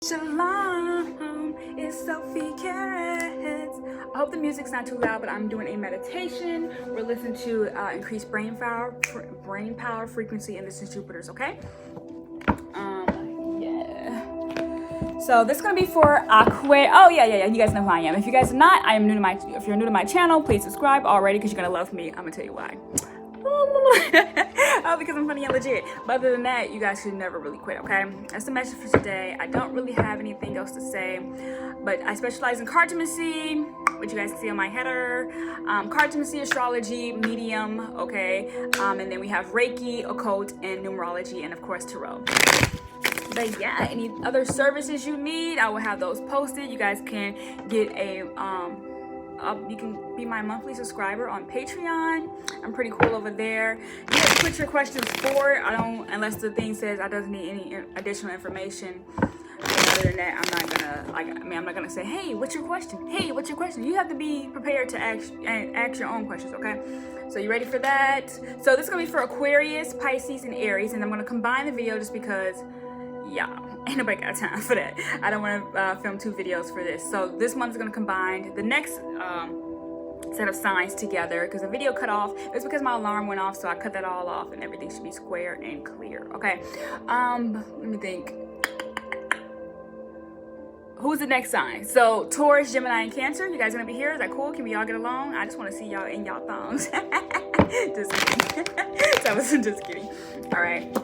Shalom, it's Selfie, Carats. I hope the music's not too loud, but I'm doing a meditation. We're listening to increase brain power, frequency, and this is Jupiter's, okay? Yeah. So this is gonna be for Aquarius. Oh yeah. You guys know who I am. If you guys are not, if you're new to my channel, please subscribe already because you're gonna love me. I'm gonna tell you why. Oh, because I'm funny and legit. But other than that, you guys should never really quit, okay? That's the message for today. I don't really have anything else to say, but I specialize in cartomancy, which you guys can see on my header. Cartomancy, astrology, medium, okay? And then we have Reiki, occult, and numerology, and of course, tarot. But yeah, any other services you need, I will have those posted. You guys can get a you can be my monthly subscriber on Patreon. I'm pretty cool over there. You can put your questions forward. Unless the thing says I doesn't need any additional information. Other than that, I'm not gonna say, hey, what's your question? Hey, what's your question? You have to be prepared to ask your own questions, okay? So you ready for that? So this is gonna be for Aquarius, Pisces, and Aries, and I'm gonna combine the video just because, yeah, ain't nobody got time for that. I don't want to film two videos for this. So this month is going to combine the next set of signs together because the video cut off. It's because my alarm went off, so I cut that all off and everything should be square and clear. Okay. Let me think. Who's the next sign? So Taurus, Gemini, and Cancer. You guys gonna be here? Is that cool? Can we all get along? I just want to see y'all in y'all thongs. Just kidding. That was just kidding. All right.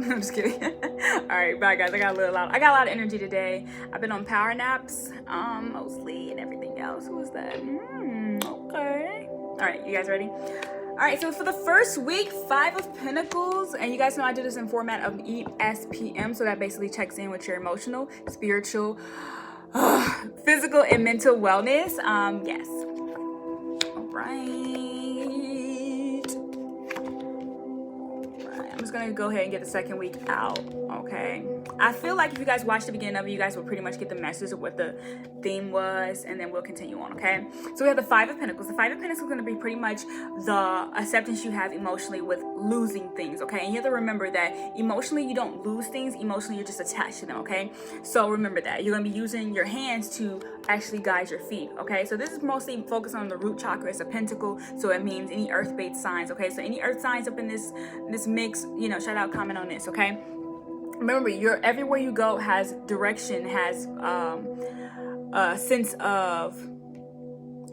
I'm just kidding. All right, bye guys. I got a lot of energy today. I've been on power naps, mostly, and everything else. Who was that? Okay. All right, you guys ready? All right, so for the first week, 5 of Pentacles, and you guys know I do this in format of ESPM, so that basically checks in with your emotional, spiritual, physical, and mental wellness. Yes. All right. I'm just gonna go ahead and get the second week out, okay? I feel like if you guys watched the beginning of it, you guys will pretty much get the message of what the theme was, and then we'll continue on, okay? So we have the 5 of Pentacles. The 5 of Pentacles is gonna be pretty much the acceptance you have emotionally with losing things, okay? And you have to remember that emotionally you don't lose things, emotionally you're just attached to them, okay? So remember that. You're gonna be using your hands to actually guide your feet, okay? So this is mostly focused on the root chakra. It's a pentacle, so it means any earth-based signs, okay? So any earth signs up in this mix, you know, shout out, comment on this, okay? Remember, everywhere you go has direction, has a sense of,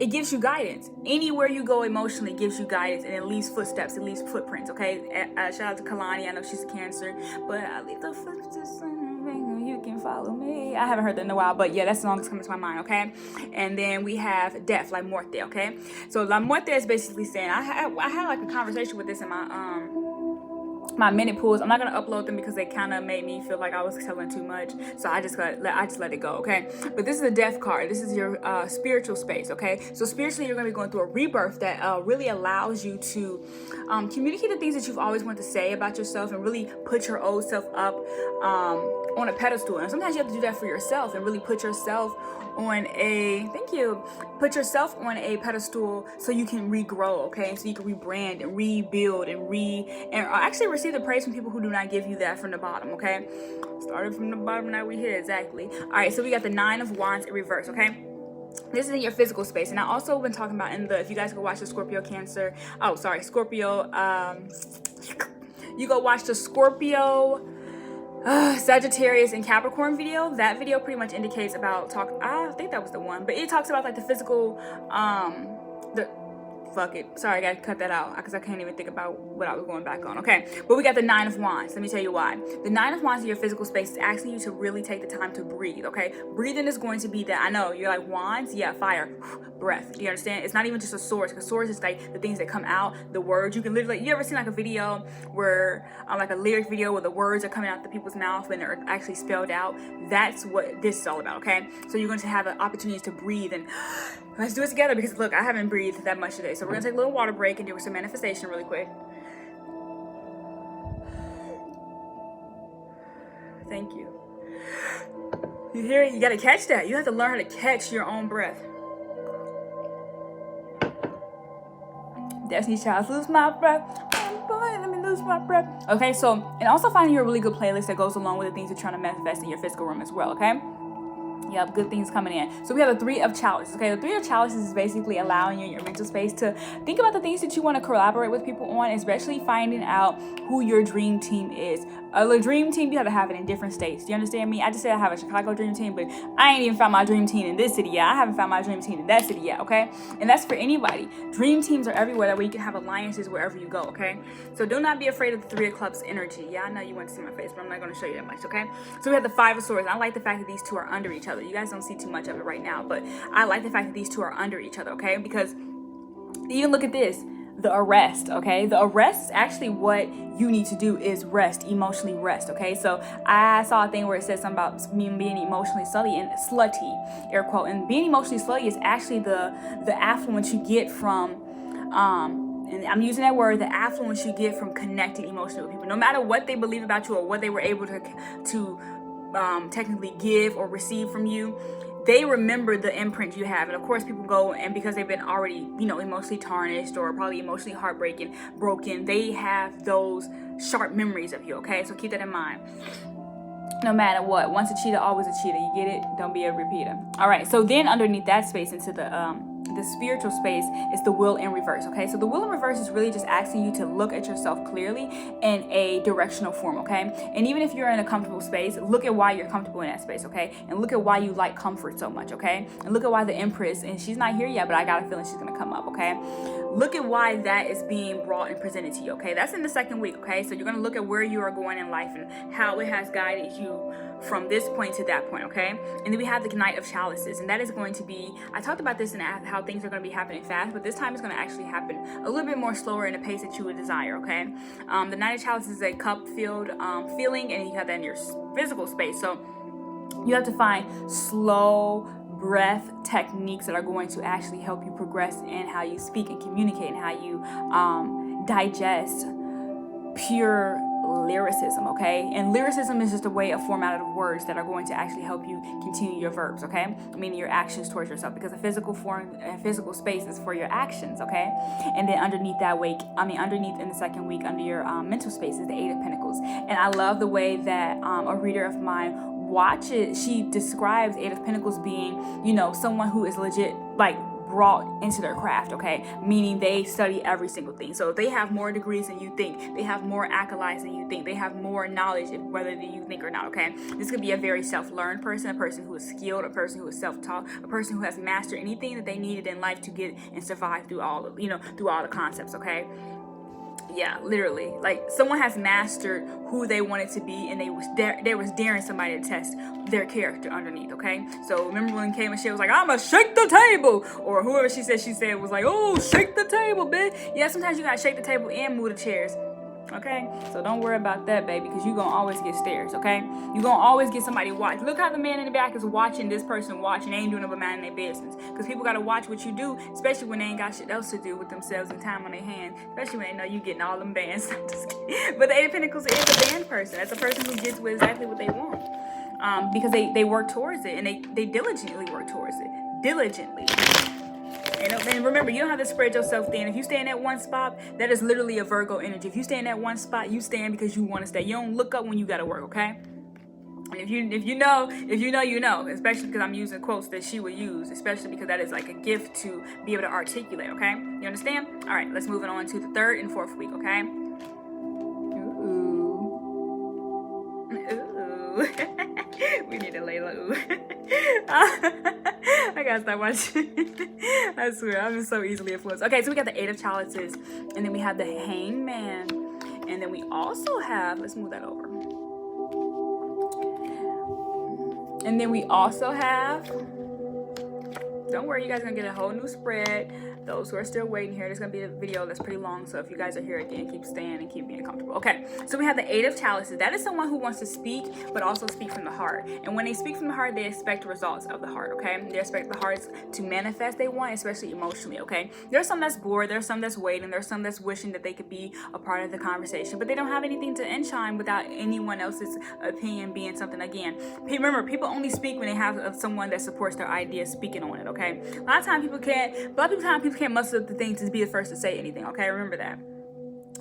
it gives you guidance. Anywhere you go emotionally gives you guidance, and it leaves footsteps, it leaves footprints, okay? Shout out to Kalani. I know she's a Cancer, but I leave the footsteps, you can follow me. I haven't heard that in a while, but yeah, that's the song that's coming to my mind, okay? And then we have death, La Muerte, okay? So La Muerte is basically saying, I had like a conversation with this in my minute pools. I'm not gonna upload them because they kind of made me feel like I was telling too much, so I just let it go, okay? But this is a death card. This is your spiritual space, okay? So spiritually you're gonna be going through a rebirth that really allows you to communicate the things that you've always wanted to say about yourself and really put your old self up on a pedestal. And sometimes you have to do that for yourself and really put yourself on a pedestal so you can regrow, okay? So you can rebrand and rebuild and actually receive the praise from people who do not give you that from the bottom, okay? Started from the bottom, now we here, exactly. All right, so we got the 9 of Wands in reverse, okay? This is in your physical space, and I also been talking about if you guys go watch the Scorpio, you go watch the Scorpio, Sagittarius and Capricorn video. That video pretty much indicates about I think that was the one, but it talks about like the physical, fuck it. Sorry, I gotta cut that out because I can't even think about what I was going back on. Okay, but we got the 9 of Wands. Let me tell you why. The 9 of Wands in your physical space is asking you to really take the time to breathe, okay? Breathing is going to be that. I know, you're like, wands? Yeah, fire. Breath. Do you understand? It's not even just a source, because source is like the things that come out, the words. You can literally, you ever seen like a video where, like a lyric video where the words are coming out the people's mouth and they're actually spelled out? That's what this is all about, okay? So you're going to have an opportunity to breathe, and let's do it together because look, I haven't breathed that much today. So we're gonna take a little water break and do some manifestation really quick. Thank you. You hear it? You gotta catch that. You have to learn how to catch your own breath. Destiny Child, lose my breath. Boy, what? Let me lose my breath. Okay, so, and also finding you a really good playlist that goes along with the things you're trying to manifest in your physical room as well, okay? Yep, good things coming in. So we have the Three of Chalices. Okay, the Three of Chalices is basically allowing you in your mental space to think about the things that you want to collaborate with people on, especially finding out who your dream team is. A dream team, you have to have it in different states. Do you understand me? I just said I have a Chicago dream team, but I ain't even found my dream team in this city yet. I haven't found my dream team in that city yet, okay? And that's for anybody. Dream teams are everywhere. That way you can have alliances wherever you go, okay? So do not be afraid of the Three of Clubs energy. Yeah, I know you want to see my face, but I'm not going to show you that much, okay? So we have the Five of Swords. I like the fact that these two are under each other. You guys don't see too much of it right now, but I like the fact that these two are under each other, okay? Because even look at this. The arrest, okay? The arrest is actually what you need to do is rest, emotionally rest, okay? So I saw a thing where it says something about being emotionally slutty, air quote, and being emotionally slutty is actually the affluence you get from, and I'm using that word, the affluence you get from connecting emotionally with people. No matter what they believe about you or what they were able to technically give or receive from you, they remember the imprint you have. And of course people go, and because they've been already, emotionally tarnished or probably emotionally broken, they have those sharp memories of you, okay? So keep that in mind. No matter what, once a cheater, always a cheater. You get it? Don't be a repeater. All right, so then underneath that space into the spiritual space is the will in reverse, okay? So the will in reverse is really just asking you to look at yourself clearly in a directional form, okay? And even if you're in a comfortable space, look at why you're comfortable in that space, okay? And look at why you like comfort so much, okay? And look at why the Empress, and she's not here yet, but I got a feeling she's gonna come up, okay? Look at why that is being brought and presented to you, okay? That's in the second week, okay? So you're gonna look at where you are going in life and how it has guided you from this point to that point, okay? And then we have the Knight of Chalices, and that is going to be, I talked about this and how things are going to be happening fast, but this time it's going to actually happen a little bit more slower in a pace that you would desire, okay? The Knight of Chalices is a cup-filled feeling, and you have that in your physical space. So you have to find slow breath techniques that are going to actually help you progress in how you speak and communicate and how you digest pure lyricism, okay? And lyricism is just a way of formatted words that are going to actually help you continue your verbs, okay? Meaning your actions towards yourself, because the physical form and physical space is for your actions, okay? And then underneath in the second week, under your mental space is the Eight of Pentacles. And I love the way that a reader of mine watches, she describes Eight of Pentacles being, someone who is legit, like, brought into their craft, okay? Meaning they study every single thing. So they have more degrees than you think. They have more accolades than you think. They have more knowledge, whether you think or not, okay? This could be a very self-learned person, a person who is skilled, a person who is self-taught, a person who has mastered anything that they needed in life to get and survive through all of, through all the concepts, okay? Yeah, literally, like someone has mastered who they wanted to be, and they was daring somebody to test their character underneath, okay? So remember when Kay Michelle was like, I'ma shake the table, or whoever she said was like, oh, shake the table, bitch. Yeah, sometimes you gotta shake the table and move the chairs, okay? So don't worry about that, baby, because you're gonna always get stares, okay? You're gonna always get somebody watch. Look how the man in the back is watching this person watching. They ain't doing no but minding their business, because people gotta watch what you do, especially when they ain't got shit else to do with themselves and time on their hands, especially when they know you getting all them bands. But the Eight of Pentacles is a band person. That's a person who gets exactly what they want, because they work towards it, and they diligently work towards it. Diligently. And remember, you don't have to spread yourself thin. If you stay in that one spot, that is literally a Virgo energy. If you stay in that one spot, you stand because you want to stay. You don't look up when you got to work, okay? If you know, you know. Especially because I'm using quotes that she would use, especially because that is like a gift to be able to articulate, okay? You understand? All right, let's move it on to the third and fourth week, okay? Ooh. We need a Layla ooh. I gotta stop watching. I swear, I'm so easily influenced. Okay, so we got the Eight of Chalices, and then we have the Hangman, and then we also have, let's move that over. And then we also have, don't worry, you guys are gonna get a whole new spread. Those who are still waiting here, there's gonna be a video that's pretty long, so if you guys are here again, keep staying and keep being comfortable. Okay, so we have the Eight of Chalices. That is someone who wants to speak, but also speak from the heart. And when they speak from the heart, they expect results of the heart, okay? They expect the hearts to manifest they want, especially emotionally, okay? There's some that's bored, there's some that's waiting, there's some that's wishing that they could be a part of the conversation, but they don't have anything to enshrine without anyone else's opinion being something. Again, remember, people only speak when they have someone that supports their idea speaking on it, okay? A lot of times people can't muster up the thing to be the first to say anything, okay? Remember that.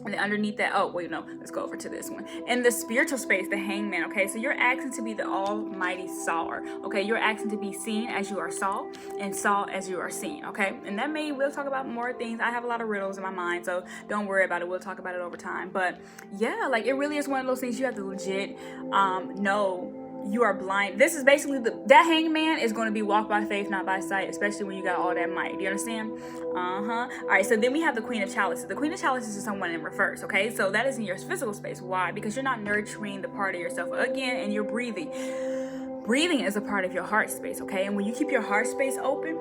And then underneath that, oh, wait, no, let's go over to this one. In the spiritual space, the hangman, okay? So you're asking to be the almighty sawer, okay? You're asking to be seen as you are saw and saw as you are seen, okay? And that we'll talk about more things. I have a lot of riddles in my mind, so don't worry about it. We'll talk about it over time. But yeah, like it really is one of those things you have to legit know you are blind. This is basically that hangman is going to be walked by faith, not by sight, especially when you got all that might. Do you understand? All right, so then we have the Queen of Chalices. The Queen of Chalices is someone in reverse, okay? So that is in your physical space. Why? Because you're not nurturing the part of yourself again, and you're breathing. Breathing is a part of your heart space, okay? And when you keep your heart space open,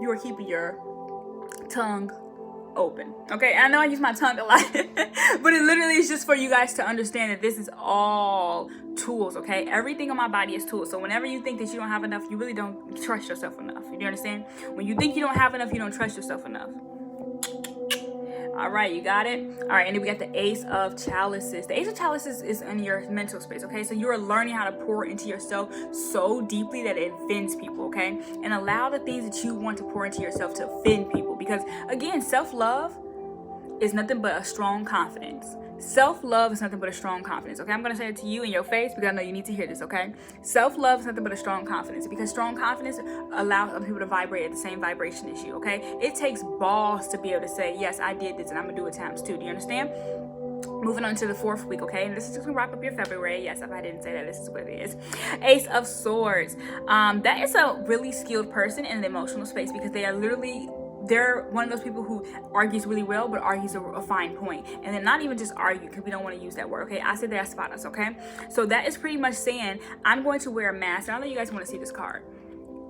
you are keeping your tongue open, okay? And I know I use my tongue a lot, but it literally is just for you guys to understand that this is all tools, okay? Everything on my body is tools. So whenever you think that you don't have enough, you really don't trust yourself enough. You understand? When you think you don't have enough, you don't trust yourself enough. All right, you got it? All right, and then we got the Ace of Chalices. The Ace of Chalices is in your mental space, okay? So you are learning how to pour into yourself so deeply that it offends people, okay? And allow the things that you want to pour into yourself to offend people. Because, again, self-love is nothing but a strong confidence. Self-love is nothing but a strong confidence, okay? I'm going to say it to you in your face because I know you need to hear this, okay? Self-love is nothing but a strong confidence, because strong confidence allows other people to vibrate at the same vibration as you, okay? It takes balls to be able to say, yes, I did this and I'm going to do it times 2. Do you understand? Moving on to the 4th week, okay? And this is just going to wrap up your February. Yes, if I didn't say that, this is what it is. Ace of Swords. That is a really skilled person in the emotional space, because they are literally... they're one of those people who argues really well, but argues a fine point. And then not even just argue, because we don't want to use that word, okay? I said that spot us, okay? So that is pretty much saying, I'm going to wear a mask. And I know you guys want to see this card.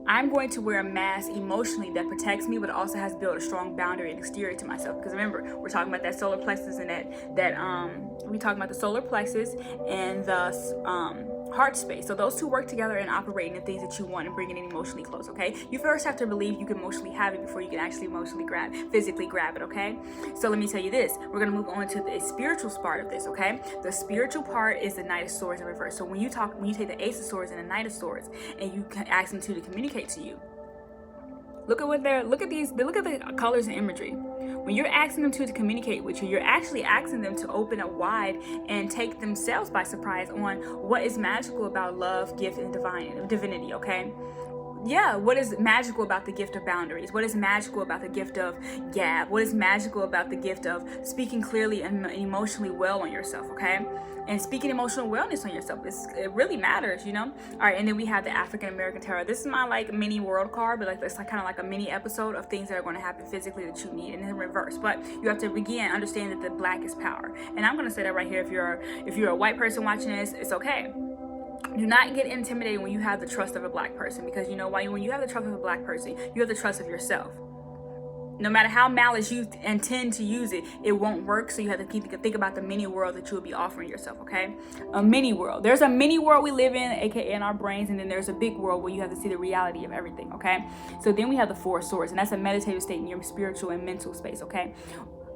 I'm going to wear a mask emotionally that protects me, but also has built a strong boundary and exterior to myself. Because remember, we're talking about that solar plexus and we're talking about the solar plexus and the heart space. So those two work together and operate in the things that you want and bringing it emotionally close, okay? You first have to believe you can emotionally have it before you can actually emotionally physically grab it, okay? So let me tell you this. We're going to move on to the spiritual part of this, okay? The spiritual part is the Knight of Swords in reverse. So when you take the Ace of Swords and the Knight of Swords and you can ask them to communicate to you, look at the colors and imagery. When you're asking them to communicate with you, you're actually asking them to open up wide and take themselves by surprise on what is magical about love, gift, and divinity, okay? Yeah, what is magical about the gift of boundaries? What is magical about the gift of gab? What is magical about the gift of speaking clearly and emotionally well on yourself, okay? And speaking emotional wellness on yourself, it really matters, you know? All right, and then we have the African American Tarot. This is my mini world card, but it's kind of like a mini episode of things that are going to happen physically that you need, and in reverse. But you have to again understand that the black is power. And I'm going to say that right here. If you're a white person watching this, it's okay. Do not get intimidated when you have the trust of a black person, because you know why? When you have the trust of a black person, you have the trust of yourself. No matter how malice you intend to use it, it won't work. So you have to think about the mini world that you will be offering yourself, okay? A mini world. There's a mini world we live in, aka in our brains, and then there's a big world where you have to see the reality of everything, okay? So then we have the Four of Swords, and that's a meditative state in your spiritual and mental space, okay?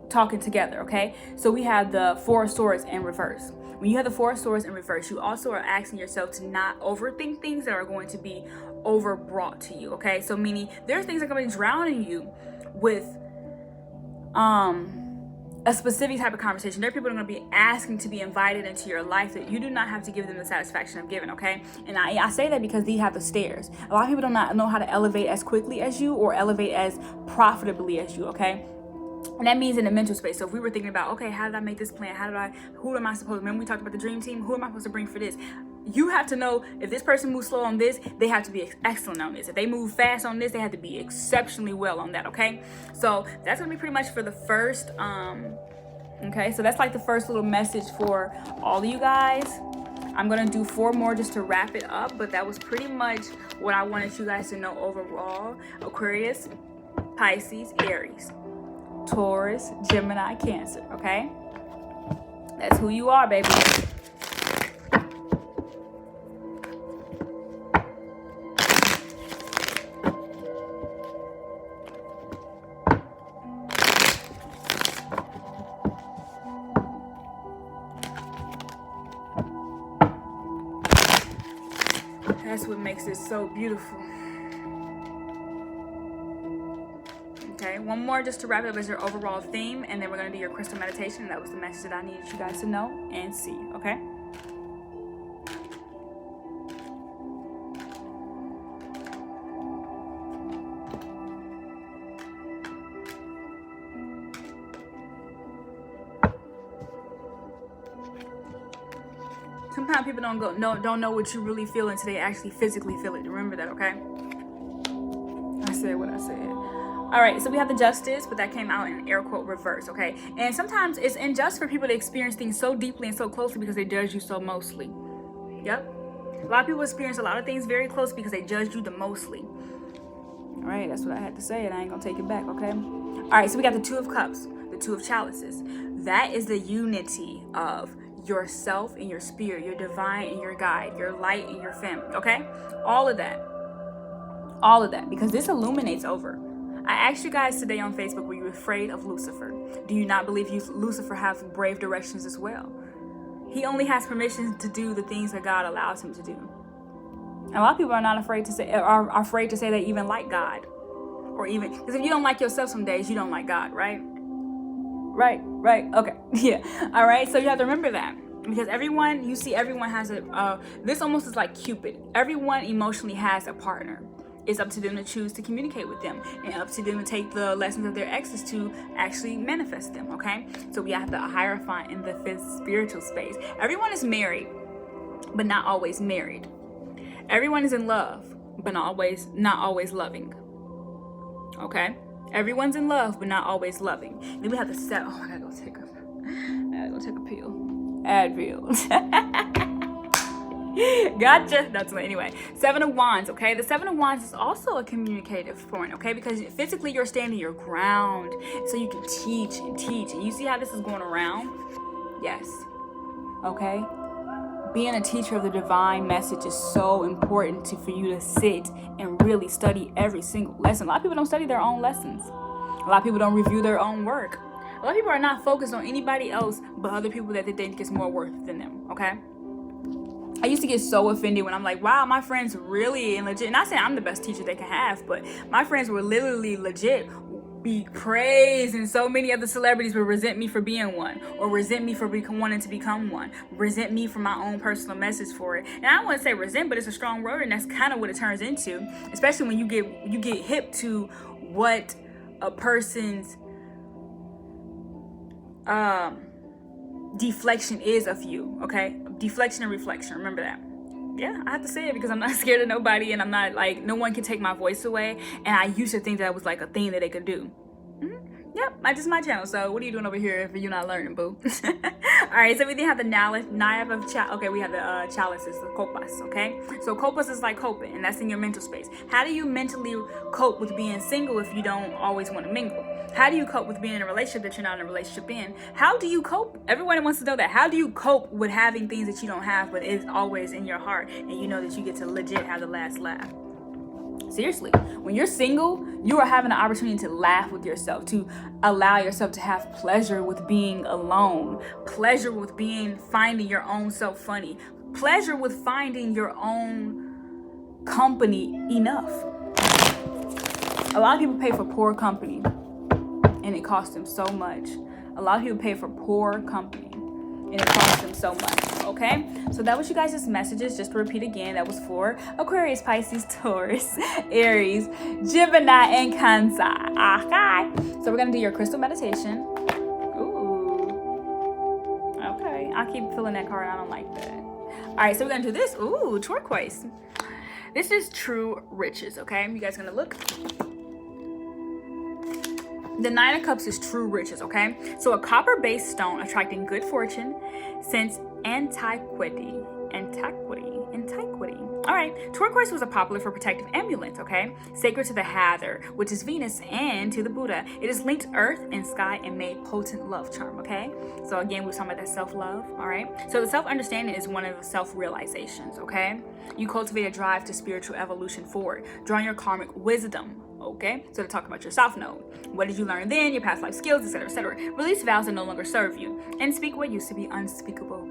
Talking together, okay? So we have the Four of Swords in reverse. When you have the Four of Swords in reverse, you also are asking yourself to not overthink things that are going to be overbrought to you, okay? So meaning there's things that are going to be drowning you with a specific type of conversation. There are people that are going to be asking to be invited into your life that you do not have to give them the satisfaction of giving, okay? And I say that because they have the stairs. A lot of people do not know how to elevate as quickly as you or elevate as profitably as you, okay? And that means in the mental space. So if we were thinking about, okay, how did I make this plan? Who am I supposed to, remember we talked about the dream team? Who am I supposed to bring for this? You have to know if this person moves slow on this, they have to be excellent on this. If they move fast on this, they have to be exceptionally well on that, okay? So that's going to be pretty much for the first, okay? So that's like the first little message for all of you guys. I'm going to do 4 more just to wrap it up, but that was pretty much what I wanted you guys to know overall. Aquarius, Pisces, Aries, Taurus, Gemini, Cancer, okay? That's who you are, baby. That's what makes it so beautiful. Okay, one more just to wrap it up as your overall theme, and then we're going to do your crystal meditation. That was the message that I needed you guys to know and see, okay? Sometimes people don't know what you really feel until they actually physically feel it. Remember that, okay? I said what I said. All right, so we have the Justice, but that came out in air quote reverse, okay? And sometimes it's unjust for people to experience things so deeply and so closely because they judge you so mostly. Yep. A lot of people experience a lot of things very close because they judge you the mostly. All right, that's what I had to say, and I ain't gonna take it back, okay? All right, so we got the Two of Cups, the Two of Chalices. That is the unity of yourself and your spirit, your divine and your guide, your light and your femme, okay? All of that, because this illuminates over. I asked you guys today on Facebook, were you afraid of Lucifer? Do you not believe Lucifer has brave directions as well? He only has permission to do the things that God allows him to do. And a lot of people are not afraid to say, are afraid to say they even like God, or even, because if you don't like yourself some days, you don't like God, right? Right. Okay. Yeah. All right. So you have to remember that, because everyone has this almost is like Cupid. Everyone emotionally has a partner. It's up to them to choose to communicate with them, and up to them to take the lessons of their exes to actually manifest them. Okay. So we have the Hierophant in the fifth spiritual space. Everyone is married, but not always married. Everyone is in love, but not always loving. Okay. Everyone's in love, but not always loving. Then we have the seven. Oh, I gotta go take a pill. Advil. Gotcha. That's what. Anyway, Seven of Wands. Okay, the Seven of Wands is also a communicative point. Okay, because physically you're standing your ground, so you can teach. And you see how this is going around? Yes. Okay. Being a teacher of the divine message is so important for you to sit and really study every single lesson. A lot of people don't study their own lessons. A lot of people don't review their own work. A lot of people are not focused on anybody else but other people that they think is more worth than them, okay? I used to get so offended when I'm like, wow, my friends really and legit. Not saying I'm the best teacher they can have, but my friends were literally legit. Be praised, and so many other celebrities would resent me for being one, or resent me for wanting to become one, resent me for my own personal message for it. And I don't want to say resent, but it's a strong word, and that's kind of what it turns into, especially when you get hip to what a person's deflection is of you. Okay, deflection and reflection, remember that. Yeah, I have to say it because I'm not scared of nobody, and I'm not like, no one can take my voice away. And I used to think that was like a thing that they could do. Yep, that's just my channel. So what are you doing over here if you're not learning, boo? All right, so we then have the Naive of okay, we have the chalices, the copas, okay? So copas is like coping, and that's in your mental space. How do you mentally cope with being single if you don't always want to mingle? How do you cope with being in a relationship that you're not in a relationship in? How do you cope? Everyone wants to know that. How do you cope with having things that you don't have, but it's always in your heart, and you know that you get to legit have the last laugh? Seriously, when you're single, you are having an opportunity to laugh with yourself, to allow yourself to have pleasure with being alone, pleasure with finding your own self funny, pleasure with finding your own company enough. A lot of people pay for poor company, and it costs them so much. A lot of people pay for poor company, and it costs them so much. Okay, so that was you guys' messages. Just to repeat again, that was for Aquarius, Pisces, Taurus, Aries, Gemini, and Cancer. Okay, so we're gonna do your crystal meditation. Ooh, okay, I keep feeling that card. I don't like that. All right, so we're gonna do this. Ooh, turquoise. This is true riches. Okay, you guys gonna look. The Nine of Cups is true riches, okay? So a copper-based stone attracting good fortune since antiquity. All right, turquoise was a popular for protective amulet, okay? Sacred to the Hather, which is Venus, and to the Buddha. It is linked to earth and sky and made potent love charm, okay? So again, we were talking about that self-love, all right? So the self-understanding is one of the self-realizations, okay? You cultivate a drive to spiritual evolution forward, drawing your karmic wisdom. Okay, so to talk about your South Node. What did you learn then? Your past life skills, etc., etc. Release vows that no longer serve you, and speak what used to be unspeakable.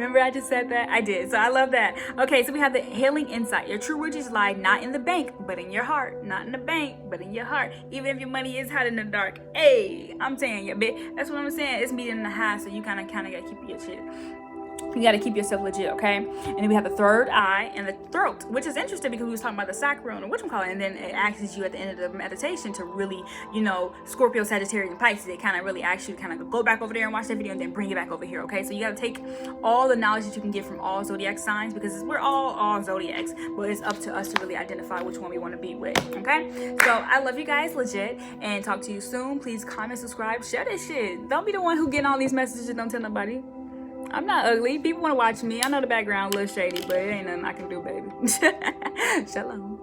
Remember I just said that? I did. So I love that. Okay, so we have the healing insight. Your true riches lie not in the bank, but in your heart. Not in the bank, but in your heart. Even if your money is hot in the dark. Hey, I'm saying you, bitch. That's what I'm saying. It's meeting in the high, so you kind of gotta keep your shit. You got to keep yourself legit, okay? And then we have the third eye and the throat, which is interesting because we was talking about the sacral and whatchamacallit, and then it asks you at the end of the meditation to really, you know, Scorpio, Sagittarius, and Pisces. It kind of really asks you to kind of go back over there and watch that video and then bring it back over here, okay? So you got to take all the knowledge that you can get from all zodiac signs, because we're all zodiacs, but it's up to us to really identify which one we want to be with, okay? So I love you guys legit, and talk to you soon. Please comment, subscribe, share this shit. Don't be the one who getting all these messages and don't tell nobody. I'm not ugly. People want to watch me. I know the background a little shady, but it ain't nothing I can do, baby. Shalom.